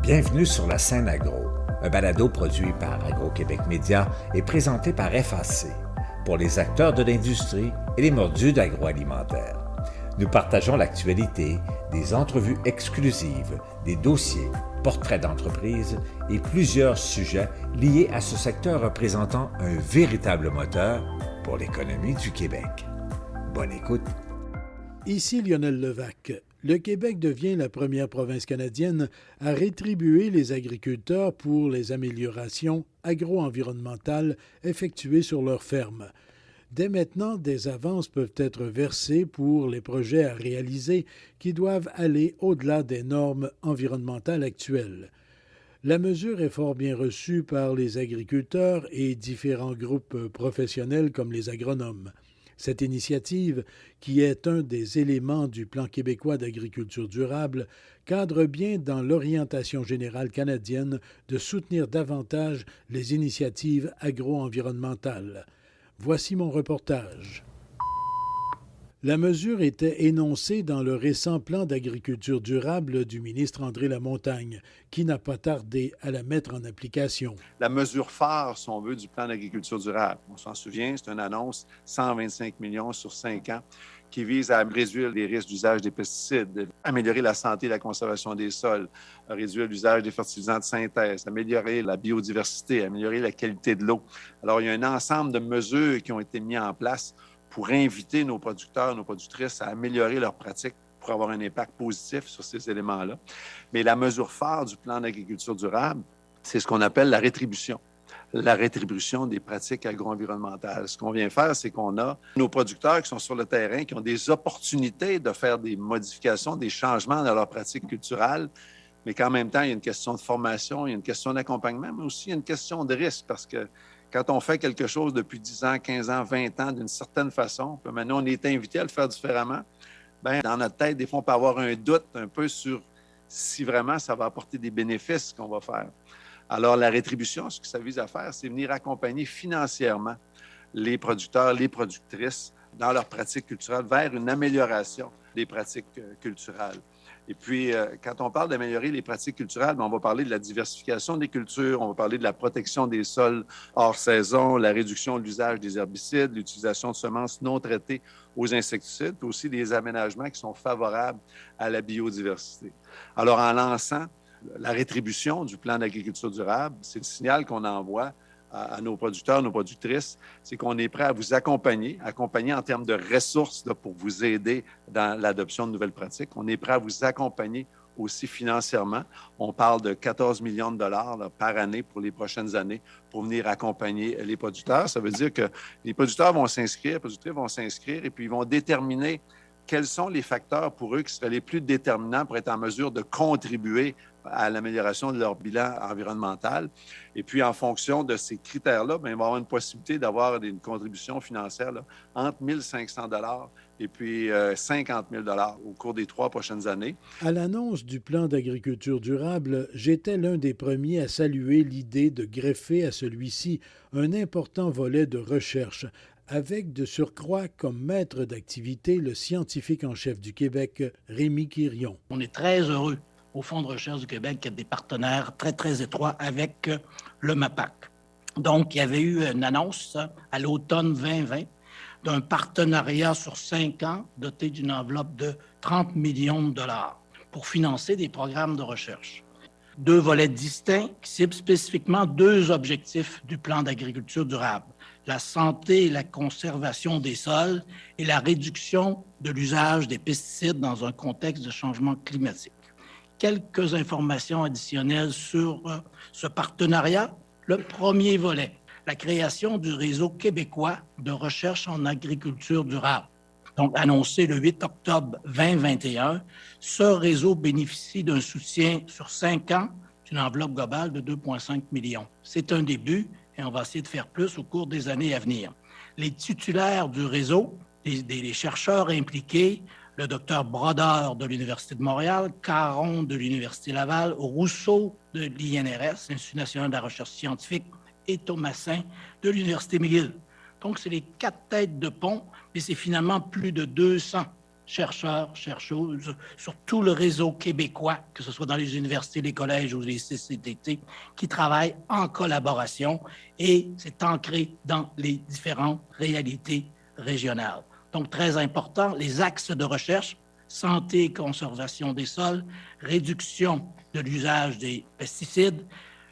Bienvenue sur la scène agro, un balado produit par Agro-Québec Média et présenté par FAC, pour les acteurs de l'industrie et les mordus d'agroalimentaire. Nous partageons l'actualité, des entrevues exclusives, des dossiers, portraits d'entreprises et plusieurs sujets liés à ce secteur représentant un véritable moteur pour l'économie du Québec. Bonne écoute. Ici Lionel Levac. Le Québec devient la première province canadienne à rétribuer les agriculteurs pour les améliorations agro-environnementales effectuées sur leurs fermes. Dès maintenant, des avances peuvent être versées pour les projets à réaliser qui doivent aller au-delà des normes environnementales actuelles. La mesure est fort bien reçue par les agriculteurs et différents groupes professionnels comme les agronomes. Cette initiative, qui est un des éléments du Plan québécois d'agriculture durable, cadre bien dans l'orientation générale canadienne de soutenir davantage les initiatives agro-environnementales. Voici mon reportage. La mesure était énoncée dans le récent plan d'agriculture durable du ministre André Lamontagne, qui n'a pas tardé à la mettre en application. La mesure phare, si on veut, du plan d'agriculture durable, on s'en souvient, c'est une annonce 125 millions sur 5 ans qui vise à réduire les risques d'usage des pesticides, améliorer la santé et la conservation des sols, réduire l'usage des fertilisants de synthèse, améliorer la biodiversité, améliorer la qualité de l'eau. Alors, il y a un ensemble de mesures qui ont été mises en place pour inviter nos producteurs, nos productrices à améliorer leurs pratiques pour avoir un impact positif sur ces éléments-là. Mais la mesure phare du plan d'agriculture durable, c'est ce qu'on appelle la rétribution des pratiques agro-environnementales. Ce qu'on vient faire, c'est qu'on a nos producteurs qui sont sur le terrain, qui ont des opportunités de faire des modifications, des changements dans leurs pratiques culturelles, mais qu'en même temps, il y a une question de formation, il y a une question d'accompagnement, mais aussi il y a une question de risque, parce que quand on fait quelque chose depuis 10 ans, 15 ans, 20 ans d'une certaine façon, puis maintenant on est invité à le faire différemment, bien, dans notre tête, des fois, on peut avoir un doute un peu sur si vraiment ça va apporter des bénéfices, ce qu'on va faire. Alors, la rétribution, ce que ça vise à faire, c'est venir accompagner financièrement les producteurs, les productrices dans leurs pratiques culturelles vers une amélioration des pratiques culturelles. Et puis, quand on parle d'améliorer les pratiques culturelles, on va parler de la diversification des cultures, on va parler de la protection des sols hors saison, la réduction de l'usage des herbicides, l'utilisation de semences non traitées aux insecticides, puis aussi des aménagements qui sont favorables à la biodiversité. Alors, en lançant la rétribution du plan d'agriculture durable, c'est le signal qu'on envoie à nos producteurs, nos productrices, c'est qu'on est prêt à vous accompagner en termes de ressources là, pour vous aider dans l'adoption de nouvelles pratiques. On est prêt à vous accompagner aussi financièrement. On parle de 14 millions de dollars là, par année pour les prochaines années pour venir accompagner les producteurs. Ça veut dire que les producteurs vont s'inscrire, les productrices vont s'inscrire et puis ils vont déterminer quels sont les facteurs pour eux qui seraient les plus déterminants pour être en mesure de contribuer à l'amélioration de leur bilan environnemental. Et puis, en fonction de ces critères-là, bien, il va y avoir une possibilité d'avoir une contribution financière là, entre 1 500 $ et puis 50 000 $ au cours des 3 prochaines années. À l'annonce du plan d'agriculture durable, j'étais l'un des premiers à saluer l'idée de greffer à celui-ci un important volet de recherche, avec de surcroît comme maître d'activité le scientifique en chef du Québec, Rémi Quirion. On est très heureux au Fonds de recherche du Québec qui a des partenaires très, très étroits avec le MAPAC. Donc, il y avait eu une annonce à l'automne 2020 d'un partenariat sur 5 ans doté d'une enveloppe de 30 millions de dollars pour financer des programmes de recherche. 2 volets distincts qui ciblent spécifiquement 2 objectifs du plan d'agriculture durable: la santé et la conservation des sols et la réduction de l'usage des pesticides dans un contexte de changement climatique. Quelques informations additionnelles sur ce partenariat. Le premier volet, la création du réseau québécois de recherche en agriculture durable. Donc, annoncé le 8 octobre 2021, ce réseau bénéficie d'un soutien sur 5 ans d'une enveloppe globale de 2,5 millions. C'est un début et on va essayer de faire plus au cours des années à venir. Les titulaires du réseau, les chercheurs impliqués, le docteur Brodeur de l'Université de Montréal, Caron de l'Université Laval, Rousseau de l'INRS, l'Institut national de la recherche scientifique, et Thomasin de l'Université McGill. Donc, c'est les 4 têtes de pont, mais c'est finalement plus de 200 chercheurs, chercheuses sur tout le réseau québécois, que ce soit dans les universités, les collèges ou les CCDT, qui travaillent en collaboration et c'est ancré dans les différentes réalités régionales. Donc, très important, les axes de recherche, santé et conservation des sols, réduction de l'usage des pesticides,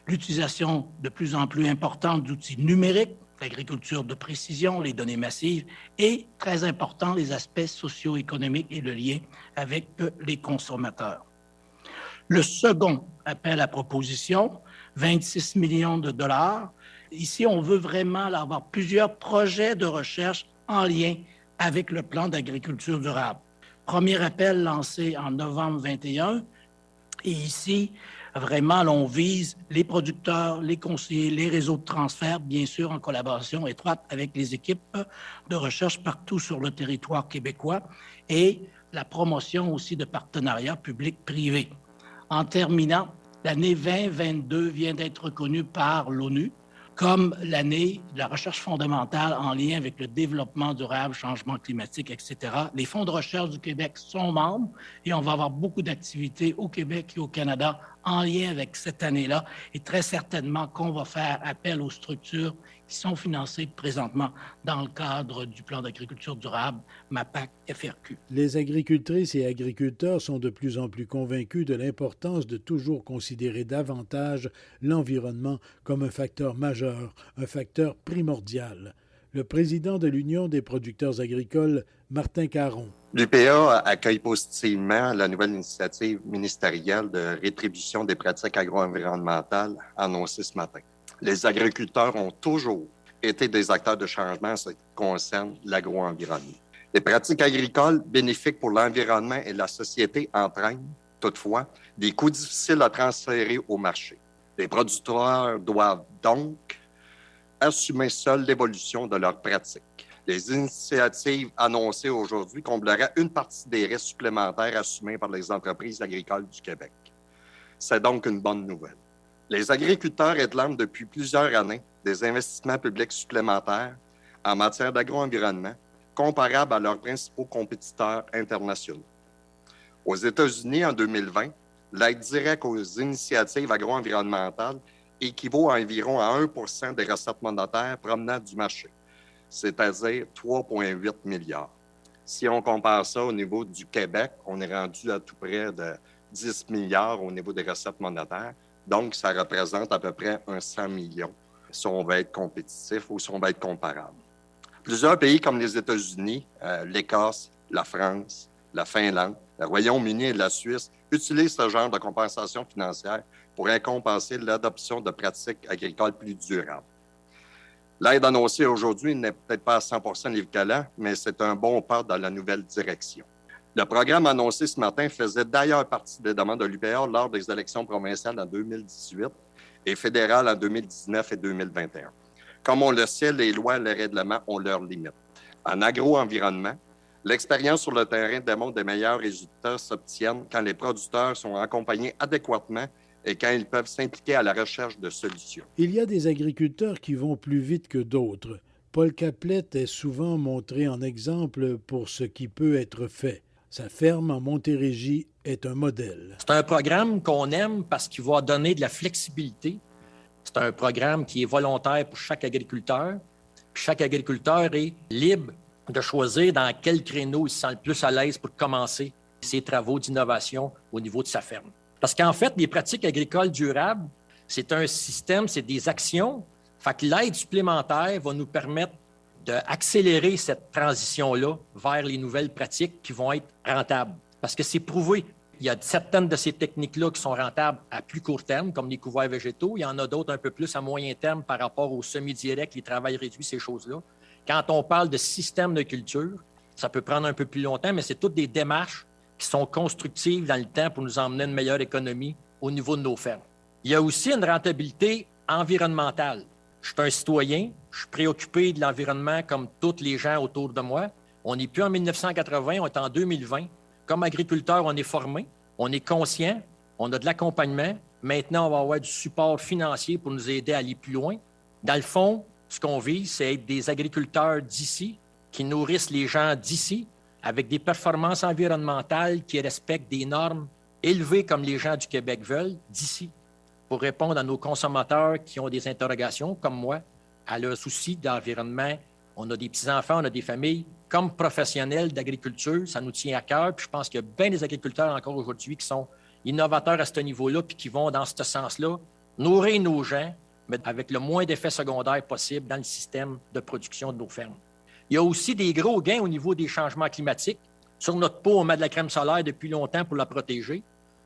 l'utilisation de plus en plus importante d'outils numériques, l'agriculture de précision, les données massives et, très important, les aspects socio-économiques et le lien avec les consommateurs. Le second appel à proposition, 26 millions de dollars. Ici, on veut vraiment avoir plusieurs projets de recherche en lien avec le plan d'agriculture durable. Premier appel lancé en novembre 2021 et ici, vraiment, on vise les producteurs, les conseillers, les réseaux de transfert, bien sûr, en collaboration étroite avec les équipes de recherche partout sur le territoire québécois et la promotion aussi de partenariats publics-privés. En terminant, l'année 2022 vient d'être reconnue par l'ONU comme l'année de la recherche fondamentale en lien avec le développement durable, changement climatique, etc. Les fonds de recherche du Québec sont membres et on va avoir beaucoup d'activités au Québec et au Canada en lien avec cette année-là et très certainement qu'on va faire appel aux structures qui sont financées présentement dans le cadre du plan d'agriculture durable MAPAC FRQ. Les agricultrices et agriculteurs sont de plus en plus convaincus de l'importance de toujours considérer davantage l'environnement comme un facteur majeur, un facteur primordial. Le président de l'Union des producteurs agricoles, Martin Caron. L'UPA accueille positivement la nouvelle initiative ministérielle de rétribution des pratiques agro-environnementales annoncée ce matin. Les agriculteurs ont toujours été des acteurs de changement en ce qui concerne l'agro-environnement. Les pratiques agricoles bénéfiques pour l'environnement et la société entraînent, toutefois, des coûts difficiles à transférer au marché. Les producteurs doivent donc assumer seuls l'évolution de leurs pratiques. Les initiatives annoncées aujourd'hui combleraient une partie des risques supplémentaires assumés par les entreprises agricoles du Québec. C'est donc une bonne nouvelle. Les agriculteurs réclament depuis plusieurs années des investissements publics supplémentaires en matière d'agro-environnement comparables à leurs principaux compétiteurs internationaux. Aux États-Unis, en 2020, l'aide directe aux initiatives agro-environnementales équivaut à environ à 1 % des recettes monétaires provenant du marché, c'est-à-dire 3,8 milliards. Si on compare ça au niveau du Québec, on est rendu à tout près de 10 milliards au niveau des recettes monétaires. Donc, ça représente à peu près 100 millions si on va être compétitif ou si on va être comparable. Plusieurs pays comme les États-Unis, l'Écosse, la France, la Finlande, le Royaume-Uni et la Suisse utilisent ce genre de compensation financière pour récompenser l'adoption de pratiques agricoles plus durables. L'aide annoncée aujourd'hui n'est peut-être pas à 100 % l'équivalent, mais c'est un bon pas dans la nouvelle direction. Le programme annoncé ce matin faisait d'ailleurs partie des demandes de l'UPA lors des élections provinciales en 2018 et fédérales en 2019 et 2021. Comme on le sait, les lois et les règlements ont leurs limites. En agro-environnement, l'expérience sur le terrain démontre des meilleurs résultats s'obtiennent quand les producteurs sont accompagnés adéquatement et quand ils peuvent s'impliquer à la recherche de solutions. Il y a des agriculteurs qui vont plus vite que d'autres. Paul Caplette est souvent montré en exemple pour ce qui peut être fait. Sa ferme en Montérégie est un modèle. C'est un programme qu'on aime parce qu'il va donner de la flexibilité. C'est un programme qui est volontaire pour chaque agriculteur. Puis chaque agriculteur est libre de choisir dans quel créneau il se sent le plus à l'aise pour commencer ses travaux d'innovation au niveau de sa ferme. Parce qu'en fait, les pratiques agricoles durables, c'est un système, c'est des actions. Fait que l'aide supplémentaire va nous permettre d'accélérer cette transition-là vers les nouvelles pratiques qui vont être rentables. Parce que c'est prouvé. Il y a certaines de ces techniques-là qui sont rentables à plus court terme, comme les couverts végétaux. Il y en a d'autres un peu plus à moyen terme par rapport aux semis-directs, les travails réduits, ces choses-là. Quand on parle de système de culture, ça peut prendre un peu plus longtemps, mais c'est toutes des démarches qui sont constructives dans le temps pour nous emmener une meilleure économie au niveau de nos fermes. Il y a aussi une rentabilité environnementale. Je suis un citoyen, je suis préoccupé de l'environnement comme tous les gens autour de moi. On n'est plus en 1980, on est en 2020. Comme agriculteur, on est formé, on est conscient, on a de l'accompagnement. Maintenant, on va avoir du support financier pour nous aider à aller plus loin. Dans le fond, ce qu'on vise, c'est être des agriculteurs d'ici, qui nourrissent les gens d'ici, avec des performances environnementales qui respectent des normes élevées comme les gens du Québec veulent d'ici, pour répondre à nos consommateurs qui ont des interrogations, comme moi, à leurs soucis d'environnement. On a des petits-enfants, on a des familles. Comme professionnels d'agriculture, ça nous tient à cœur. Puis je pense qu'il y a bien des agriculteurs encore aujourd'hui qui sont innovateurs à ce niveau-là puis qui vont dans ce sens-là nourrir nos gens, mais avec le moins d'effets secondaires possible dans le système de production de nos fermes. Il y a aussi des gros gains au niveau des changements climatiques. Sur notre peau, on met de la crème solaire depuis longtemps pour la protéger.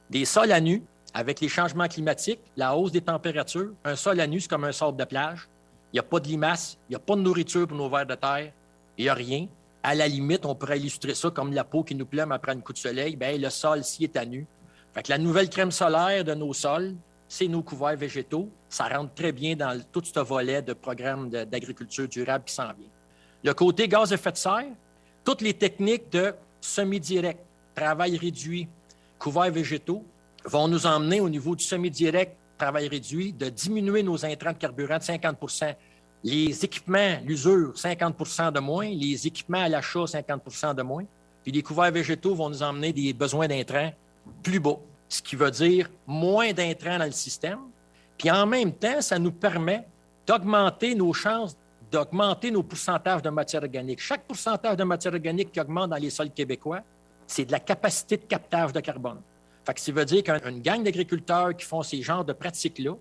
Des sols à nu, avec les changements climatiques, la hausse des températures, un sol à nu, c'est comme un sable de plage. Il n'y a pas de limaces, il n'y a pas de nourriture pour nos vers de terre, il n'y a rien. À la limite, on pourrait illustrer ça comme la peau qui nous plaît après un coup de soleil. Bien, le sol, s'il est à nu. Fait que la nouvelle crème solaire de nos sols, c'est nos couverts végétaux. Ça rentre très bien dans tout ce volet de programme d'agriculture durable qui s'en vient. Le côté gaz à effet de serre, toutes les techniques de semi-direct, travail réduit, couverts végétaux, vont nous emmener au niveau du semi-direct, travail réduit, de diminuer nos intrants de carburant de 50 %. Les équipements, l'usure, 50 % de moins. Les équipements à l'achat, 50 % de moins. Puis les couverts végétaux vont nous emmener des besoins d'intrants plus bas, ce qui veut dire moins d'intrants dans le système. Puis en même temps, ça nous permet d'augmenter nos chances, d'augmenter nos pourcentages de matière organique. Chaque pourcentage de matière organique qui augmente dans les sols québécois, c'est de la capacité de captage de carbone. Fait que ça veut dire qu'une gang d'agriculteurs qui font ces genres de pratiques-là,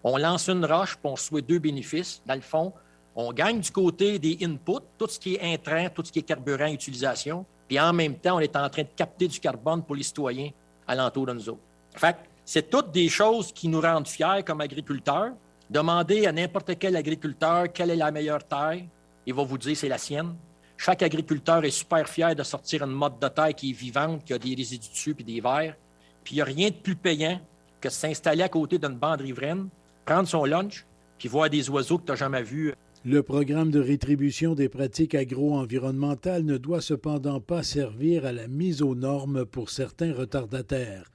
on lance une roche puis on souhaite deux bénéfices. Dans le fond, on gagne du côté des inputs, tout ce qui est intrant, tout ce qui est carburant, utilisation, puis en même temps, on est en train de capter du carbone pour les citoyens alentour de nous autres. Fait que c'est toutes des choses qui nous rendent fiers comme agriculteurs. Demandez à n'importe quel agriculteur quelle est la meilleure terre, il va vous dire c'est la sienne. Chaque agriculteur est super fier de sortir une motte de terre qui est vivante, qui a des résidus dessus puis des vers. Puis il n'y a rien de plus payant que de s'installer à côté d'une bande riveraine, prendre son lunch, puis voir des oiseaux que tu n'as jamais vus. Le programme de rétribution des pratiques agro-environnementales ne doit cependant pas servir à la mise aux normes pour certains retardataires.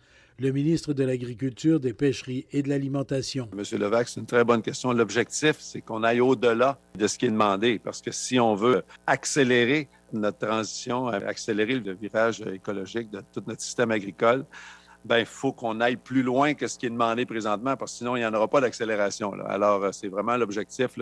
Le ministre de l'Agriculture, des Pêcheries et de l'Alimentation. Monsieur Levac, c'est une très bonne question. L'objectif, c'est qu'on aille au-delà de ce qui est demandé, parce que si on veut accélérer notre transition, accélérer le virage écologique de tout notre système agricole, il faut qu'on aille plus loin que ce qui est demandé présentement, parce que sinon, il n'y en aura pas d'accélération. Alors, c'est vraiment l'objectif,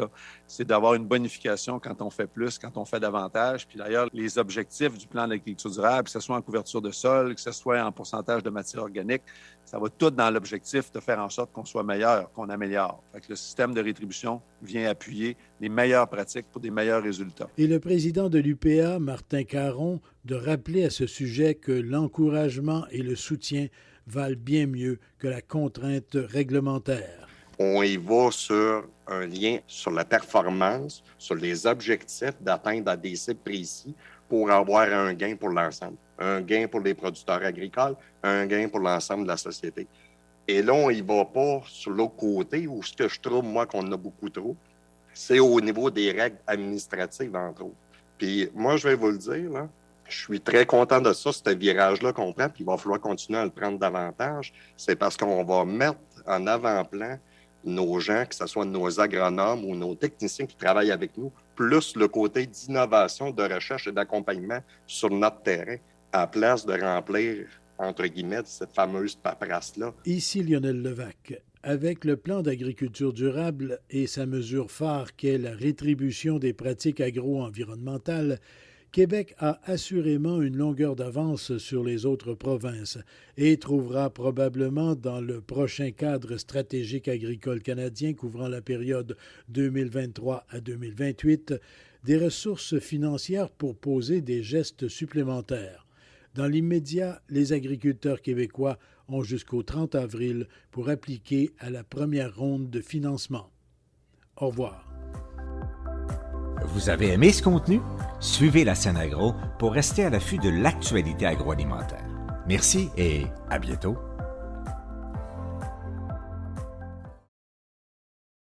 c'est d'avoir une bonification quand on fait plus, quand on fait davantage. Puis d'ailleurs, les objectifs du plan d'agriculture durable, que ce soit en couverture de sol, que ce soit en pourcentage de matière organique, ça va tout dans l'objectif de faire en sorte qu'on soit meilleur, qu'on améliore. Fait que le système de rétribution vient appuyer les meilleures pratiques pour des meilleurs résultats. Et le président de l'UPA, Martin Caron, de rappeler à ce sujet que l'encouragement et le soutien valent bien mieux que la contrainte réglementaire. On y va sur un lien sur la performance, sur les objectifs d'atteindre des cibles précis pour avoir un gain pour l'ensemble. Un gain pour les producteurs agricoles, un gain pour l'ensemble de la société. Et là, on y va pas sur l'autre côté, où ce que je trouve, moi, qu'on a beaucoup trop, c'est au niveau des règles administratives, entre autres. Puis moi, je vais vous le dire, là, je suis très content de ça, ce virage-là qu'on prend, puis il va falloir continuer à le prendre davantage. C'est parce qu'on va mettre en avant-plan nos gens, que ce soit nos agronomes ou nos techniciens qui travaillent avec nous, plus le côté d'innovation, de recherche et d'accompagnement sur notre terrain, à place de remplir, entre guillemets, cette fameuse paperasse-là. Ici Lionel Levac. Avec le plan d'agriculture durable et sa mesure phare qu'est la rétribution des pratiques agro-environnementales, Québec a assurément une longueur d'avance sur les autres provinces et trouvera probablement dans le prochain cadre stratégique agricole canadien couvrant la période 2023 à 2028 des ressources financières pour poser des gestes supplémentaires. Dans l'immédiat, les agriculteurs québécois ont jusqu'au 30 avril pour appliquer à la première ronde de financement. Au revoir. Vous avez aimé ce contenu? Suivez la scène agro pour rester à l'affût de l'actualité agroalimentaire. Merci et à bientôt.